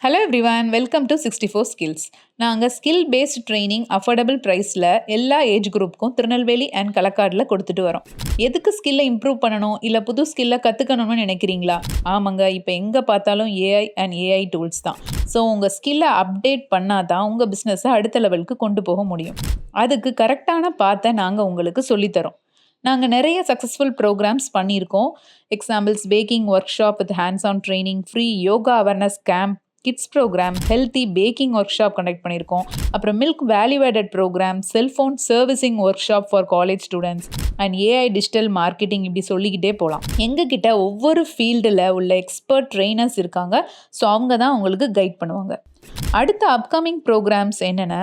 Hello everyone, welcome to 64 skills. நாங்கள் skill paste training affordable ப்ரைஸில் எல்லா ஏஜ் குரூப்புக்கும் திருநெல்வேலி அண்ட் களக்காடில் கொடுத்துட்டு வரோம். எதுக்கு ஸ்கில்லை இம்ப்ரூவ் பண்ணணும் இல்லை புது ஸ்கில்லை கற்றுக்கணும்னு நினைக்கிறீங்களா? ஆமாங்க, இப்போ எங்கே பார்த்தாலும் ஏஐ அண்ட் ஏஐ டூல்ஸ் தான். ஸோ உங்கள் ஸ்கில்லை அப்டேட் பண்ணால் தான் உங்கள் பிஸ்னஸை அடுத்த லெவலுக்கு கொண்டு போக முடியும். அதுக்கு கரெக்டான பாத்தை நாங்கள் உங்களுக்கு சொல்லித்தரோம். நாங்கள் நிறைய சக்ஸஸ்ஃபுல் ப்ரோக்ராம்ஸ் பண்ணியிருக்கோம். Examples baking workshop with hands on training, free yoga awareness camp, kids programme, healthy baking workshop conduct பண்ணியிருக்கோம். அப்புறம் milk value added programme, cellphone servicing workshop for college students and AI digital marketing, இப்படி சொல்லிக்கிட்டே போகலாம். எங்ககிட்ட ஒவ்வொரு ஃபீல்டில் உள்ள expert trainers இருக்காங்க. ஸோ அவங்க தான் உங்களுக்கு கைட் பண்ணுவாங்க. அடுத்த அப்கமிங் ப்ரோக்ராம்ஸ் என்னென்ன,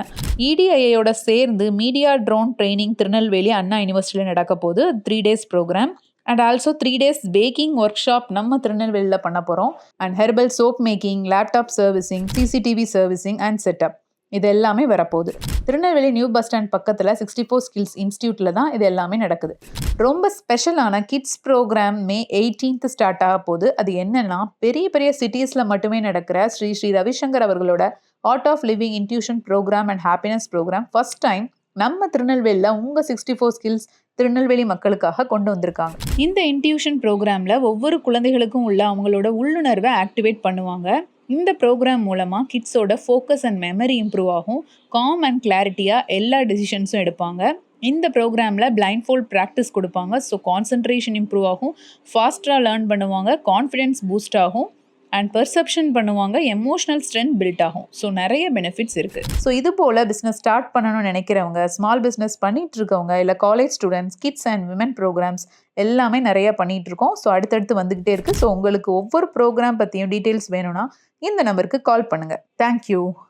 இடிஐயோட சேர்ந்து media drone training Tirunelveli Anna யூனிவர்சிட்டியில் நடக்க போது 3 days programme and also 3 days baking workshop நம்ம திருநெல்வேலியில் பண்ண போகிறோம். And herbal soap making, laptop servicing, CCTV servicing and setup, இது எல்லாமே வரப்போகுது. திருநெல்வேலி நியூ பஸ் ஸ்டாண்ட் பக்கத்தில் 64 ஸ்கில்ஸ் இன்ஸ்டியூட்டில் தான் இது எல்லாமே நடக்குது. ரொம்ப ஸ்பெஷலான kids program May 18th start ஆக போகுது. அது என்னன்னா, பெரிய பெரிய சிட்டிஸில் மட்டுமே நடக்கிற ஸ்ரீ ஸ்ரீ ரவிசங்கர் அவர்களோட art of living intuition programme and happiness programme first time நம்ம திருநெல்வேலியில் உங்கள் 64 ஸ்கில்ஸ் திருநெல்வேலி மக்களுக்காக கொண்டு வந்திருக்காங்க. இந்த இன்ட்யூஷன் ப்ரோக்ராமில் ஒவ்வொரு குழந்தைகளுக்கும் உள்ள அவங்களோட உள்ளுணர்வை ஆக்டிவேட் பண்ணுவாங்க. இந்த ப்ரோக்ராம் மூலமாக கிட்ஸோட ஃபோக்கஸ் அண்ட் மெமரி இம்ப்ரூவ் ஆகும். காம் அண்ட் கிளாரிட்டியாக எல்லா டெசிஷன்ஸும் எடுப்பாங்க. இந்த ப்ரோக்ராமில் பிளைண்ட் ஃபோல்ட் ப்ராக்டிஸ் கொடுப்பாங்க. ஸோ கான்சன்ட்ரேஷன் இம்ப்ரூவ் ஆகும், ஃபாஸ்ட்டாக லேர்ன் பண்ணுவாங்க, கான்ஃபிடென்ஸ் பூஸ்ட் ஆகும் அண்ட் பெர்செப்ஷன் பண்ணுவாங்க, எமோஷனல் ஸ்ட்ரென்த் பில்ட் ஆகும். ஸோ நிறைய பெனிஃபிட்ஸ் இருக்குது. ஸோ இது போல் பிஸ்னஸ் ஸ்டார்ட் பண்ணணும்னு நினைக்கிறவங்க, ஸ்மால் பிஸ்னஸ் பண்ணிகிட்டு இருக்கவங்க, இல்லை college students, kids and women programmes எல்லாமே நிறைய பண்ணிகிட்டு இருக்கோம். ஸோ அடுத்தடுத்து வந்துக்கிட்டே இருக்குது. ஸோ உங்களுக்கு ஒவ்வொரு ப்ரோக்ராம் பற்றியும் டீட்டெயில்ஸ் வேணும்னா இந்த நம்பருக்கு கால் பண்ணுங்கள். தேங்க்யூ.